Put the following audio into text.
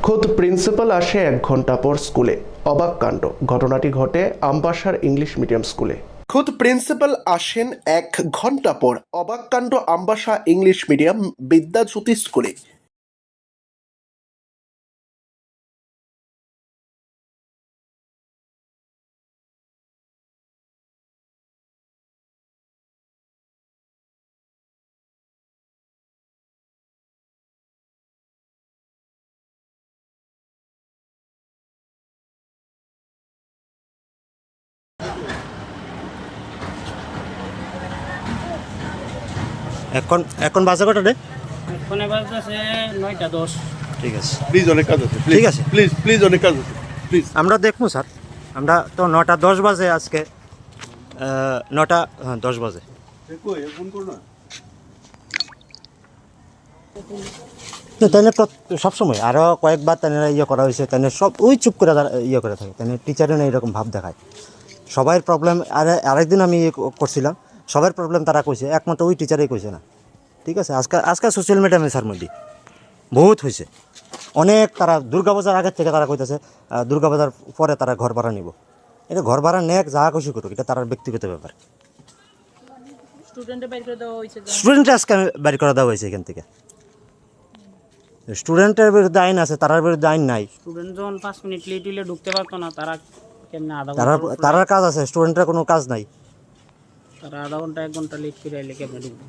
খোদ প্রিন্সিপাল আসে 1 ঘন্টা পর স্কুলে। অবাক কাণ্ড। ঘটনাটি ঘটে আমবাসার ইংলিশ মিডিয়াম স্কুলে। খোদ প্রিন্সিপাল আসেন 1 ঘন্টা পর। অবাক কাণ্ড আমবাসা ইংলিশ মিডিয়াম বিদ্যাজ্যোতি স্কুলে। এখন এখন বাজে কটা রে? ফোনে বাজতেছে 9:10। ঠিক আছে, প্লিজ অনেক কাজ আছে, ঠিক আছে। প্লিজ প্লিজ অনেক কাজ আছে, প্লিজ। আমরা দেখবো স্যার। আমরা তো 9:10 বাজে আজকে, 9:10 বাজে। ফোন করো না। তাই সবসময় আরও কয়েকবার তাই ইয়ে করা হয়েছে, তাই সব ওই চুপ করে ইয়ে করে থাকে, তাই টিচারের এরকম ভাব দেখায়। সবাই প্রবলেম। আরেকদিন আমি করছিলাম, সবার প্রবলেম তারা কইছে, একমাত্র ওই টিচারেই কইছে না। ঠিক আছে, আজকাল সোশ্যাল মিডিয়া মেসার মধ্যে বহুত হয়েছে অনেক। তারা দুর্গাপূজার আগের থেকে তারা কইতেছে দুর্গাপূজার পরে তারা ঘর ভাড়া নিব। এটা ঘর ভাড়া নেক, যা খুশি করুক, এটা তার ব্যক্তিগত ব্যাপার। স্টুডেন্ট আজকে বাইর করে দেওয়া হয়েছে এখান থেকে। স্টুডেন্টের বিরুদ্ধে আইন আছে, তার বিরুদ্ধে আইন নাই। স্টুডেন্ট যখন 5 মিনিট লেট হইলে ঢুকতে পারতো না, তারা কেমনে তারা কাজ আছে, স্টুডেন্টের কোনো কাজ নাই। তারা আধা ঘন্টা 1 ঘন্টা লেট করে আইলে কেমনে ঢুকবে?